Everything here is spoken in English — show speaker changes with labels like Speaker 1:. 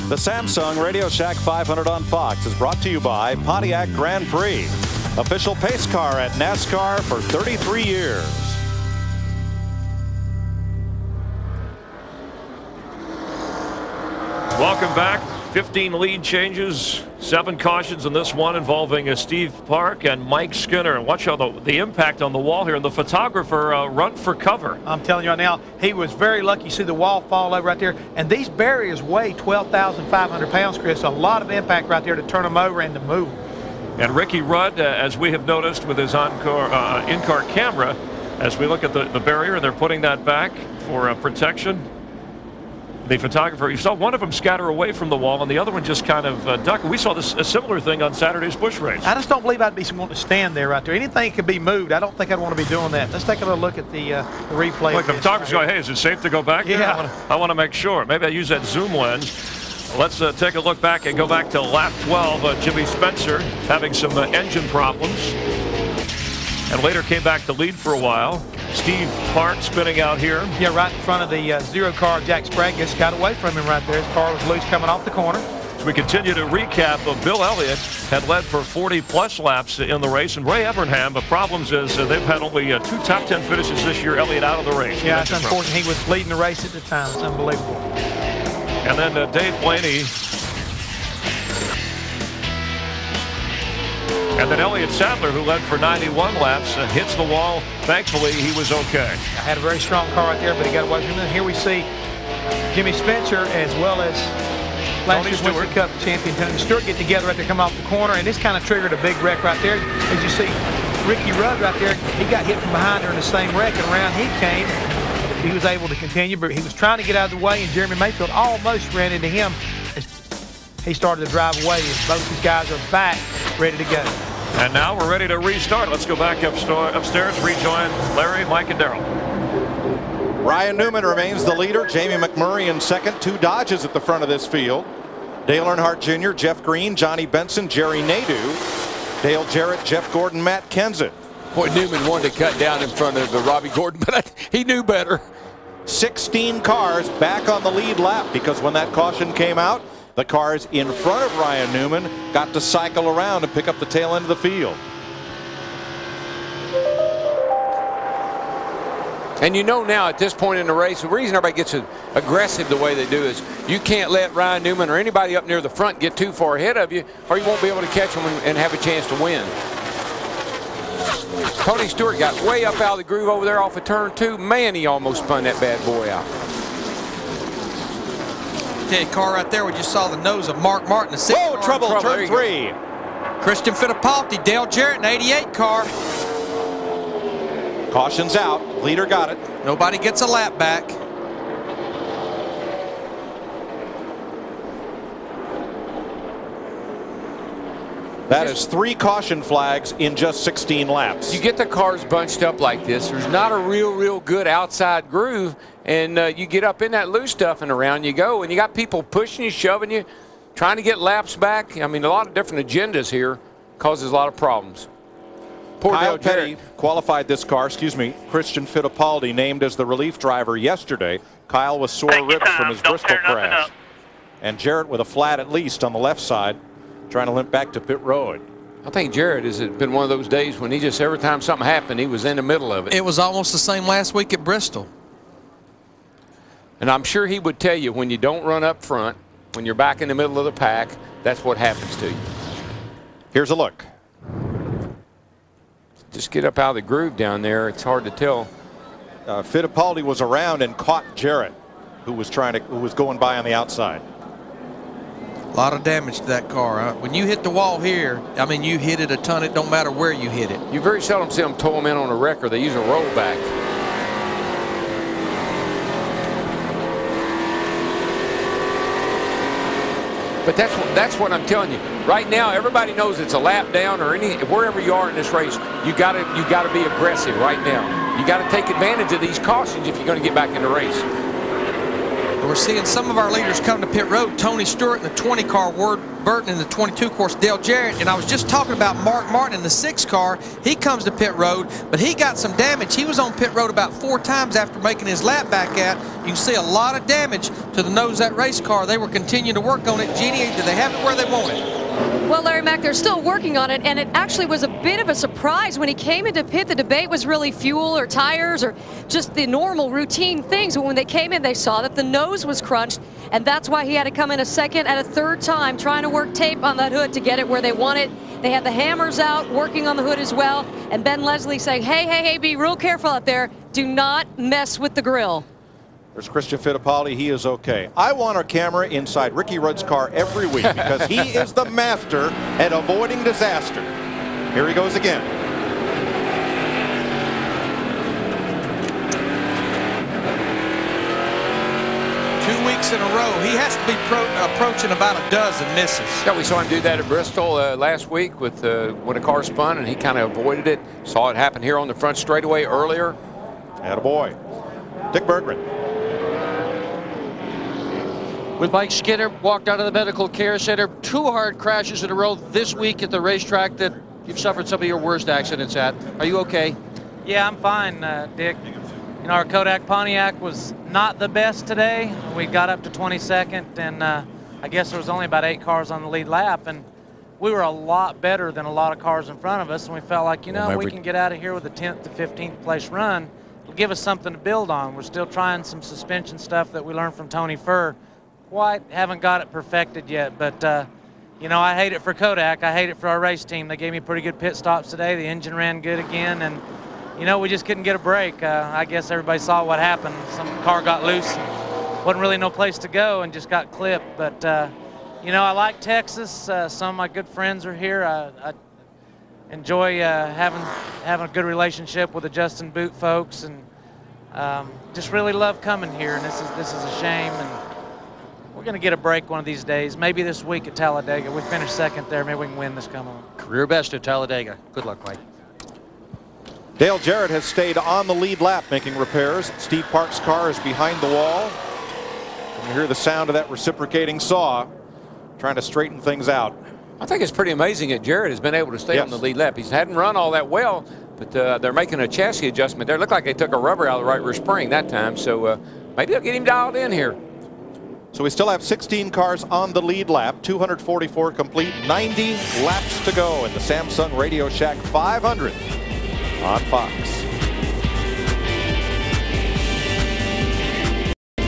Speaker 1: The Samsung Radioshack 500 on Fox is brought to you by Pontiac Grand Prix, official pace car at NASCAR for 33 years.
Speaker 2: Welcome back. 15 lead changes, 7 cautions in this one involving Steve Park and Mike Skinner. Watch how the impact on the wall here, and the photographer run for cover.
Speaker 3: I'm telling you right now, he was very lucky. You see the wall fall over right there, and these barriers weigh 12,500 pounds, Chris. A lot of impact right there to turn them over and to move.
Speaker 2: And Ricky Rudd, as we have noticed with his in-car camera, as we look at the barrier, they're putting that back for protection. The photographer, you saw one of them scatter away from the wall and the other one just kind of duck. We saw a similar thing on Saturday's Busch race.
Speaker 3: I just don't believe I'd be wanting to stand there right there. Anything could be moved. I don't think I'd want to be doing that. Let's take a little look at the replay.
Speaker 2: Look, the photographer's going, hey, is it safe to go back there?
Speaker 3: Yeah.
Speaker 2: I want to make sure. Maybe I use that zoom lens. Let's take a look back and go back to lap 12. Jimmy Spencer having some engine problems. And later came back to lead for a while. Steve Park spinning out here.
Speaker 3: Yeah, right in front of the zero car. Jack Spragus got away from him right there. His car was loose coming off the corner.
Speaker 2: As we continue to recap, Bill Elliott had led for 40-plus laps in the race, and Ray Evernham, the problems is they've had only 2 top 10 finishes this year. Elliott out of the race.
Speaker 3: Yeah, it's unfortunate. He was leading the race at the time. It's unbelievable.
Speaker 2: And then Dave Blaney. And then Elliott Sadler, who led for 91 laps, hits the wall. Thankfully, he was okay.
Speaker 3: I had a very strong car right there, but he got away from him. And here we see Jimmy Spencer as well as last year's Winston Cup champion Tony Stewart get together right there, come off the corner, and this kind of triggered a big wreck right there. As you see, Ricky Rudd right there, he got hit from behind during the same wreck, and around he came. He was able to continue, but he was trying to get out of the way, and Jeremy Mayfield almost ran into him as he started to drive away. As both these guys are back, ready to go.
Speaker 2: And now we're ready to restart. Let's go back upstairs, rejoin Larry, Mike, and Darrell.
Speaker 1: Ryan Newman remains the leader. Jamie McMurray in second. 2 Dodges at the front of this field. Dale Earnhardt Jr., Jeff Green, Johnny Benson, Jerry Nadeau, Dale Jarrett, Jeff Gordon, Matt Kenseth.
Speaker 4: Boy, Newman wanted to cut down in front of Robbie Gordon, but he knew better.
Speaker 1: 16 cars back on the lead lap, because when that caution came out, the cars in front of Ryan Newman got to cycle around and pick up the tail end of the field.
Speaker 4: And you know now at this point in the race, the reason everybody gets aggressive the way they do is you can't let Ryan Newman or anybody up near the front get too far ahead of you, or you won't be able to catch them and have a chance to win. Tony Stewart got way up out of the groove over there off of turn 2. Man, he almost spun that bad boy out.
Speaker 5: Okay, car right there. We just saw the nose of Mark Martin.
Speaker 1: Whoa, trouble, turn 3.
Speaker 5: Christian Fittipaldi, Dale Jarrett, an 88 car.
Speaker 1: Caution's out. Leader got it.
Speaker 5: Nobody gets a lap back.
Speaker 1: That is 3 caution flags in just 16 laps.
Speaker 4: You get the cars bunched up like this. There's not a real good outside groove, and you get up in that loose stuff and around you go, and you got people pushing you, shoving you, trying to get laps back. I mean, a lot of different agendas here causes a lot of problems. Poor
Speaker 1: Kyle
Speaker 4: Dale Jarrett.
Speaker 1: Petty qualified this car. Christian Fittipaldi named as the relief driver yesterday. Kyle with sore ribs from his Bristol crash. And Jarrett with a flat at least on the left side, trying to limp back to pit road.
Speaker 4: I think Jarrett has been one of those days when he just, every time something happened, he was in the middle of it.
Speaker 5: It was almost the same last week at Bristol.
Speaker 4: And I'm sure he would tell you, when you don't run up front, when you're back in the middle of the pack, that's what happens to you.
Speaker 1: Here's a look.
Speaker 4: Just get up out of the groove down there. It's hard to tell.
Speaker 1: Fittipaldi was around and caught Jarrett, who was going by on the outside.
Speaker 5: A lot of damage to that car. Huh? When you hit the wall here, I mean, you hit it a ton. It don't matter where you hit it.
Speaker 4: You very seldom see them tow them in on a wrecker. They use a rollback. But that's what I'm telling you. Right now, everybody knows it's a lap down or wherever you are in this race. You gotta be aggressive right now. You got to take advantage of these cautions if you're going to get back in the race.
Speaker 5: We're seeing some of our leaders come to pit road. Tony Stewart in the 20 car, Ward Burton in the 22 course, Dale Jarrett. And I was just talking about Mark Martin in the 6 car. He comes to pit road, but he got some damage. He was on pit road about 4 times after making his lap back out. You can see a lot of damage to the nose of that race car. They were continuing to work on it. Jeannie, do they have it where they want it?
Speaker 6: Well, Larry Mack, they're still working on it, and it actually was a bit of a surprise when he came into pit. The debate was really fuel or tires or just the normal routine things. But when they came in, they saw that the nose was crunched, and that's why he had to come in a second and a third time trying to work tape on that hood to get it where they want it. They had the hammers out working on the hood as well, and Ben Leslie saying, hey, be real careful out there. Do not mess with the grill.
Speaker 1: There's Christian Fittipaldi. He is okay. I want a camera inside Ricky Rudd's car every week because he is the master at avoiding disaster. Here he goes again.
Speaker 5: 2 weeks in a row. He has to be approaching about a dozen misses.
Speaker 4: Yeah, we saw him do that at Bristol last week with when a car spun, and he kind of avoided it. Saw it happen here on the front straightaway earlier.
Speaker 1: Attaboy. Dick Bergman.
Speaker 7: With Mike Skinner, walked out of the medical care center. 2 hard crashes in a row this week at the racetrack that you've suffered some of your worst accidents at. Are you okay?
Speaker 8: Yeah, I'm fine, Dick. You know, our Kodak Pontiac was not the best today. We got up to 22nd, and I guess there was only about 8 cars on the lead lap, and we were a lot better than a lot of cars in front of us, and we felt like, you know, we can get out of here with a 10th to 15th place run. It'll give us something to build on. We're still trying some suspension stuff that we learned from Tony Furr. Quite haven't got it perfected yet, but you know, I hate it for Kodak. I hate it for our race team. They gave me pretty good pit stops today. The engine ran good again, and you know, we just couldn't get a break. I guess everybody saw what happened. Some car got loose, wasn't really no place to go, and just got clipped. But you know, I like Texas. Some of my good friends are here. I enjoy having a good relationship with the Justin Boot folks, and just really love coming here. And this is a shame. And we're going to get a break one of these days. Maybe this week at Talladega. We finished second there. Maybe we can win this come on.
Speaker 7: Career best at Talladega. Good luck, Mike.
Speaker 1: Dale Jarrett has stayed on the lead lap making repairs. Steve Park's car is behind the wall. You hear the sound of that reciprocating saw trying to straighten things out.
Speaker 4: I think it's pretty amazing that Jarrett has been able to stay on the lead lap. He hadn't run all that well, but they're making a chassis adjustment there. It looked like they took a rubber out of the right rear spring that time, so maybe they'll get him dialed in here.
Speaker 1: So we still have 16 cars on the lead lap, 244 complete, 90 laps to go in the Samsung Radio Shack 500 on Fox.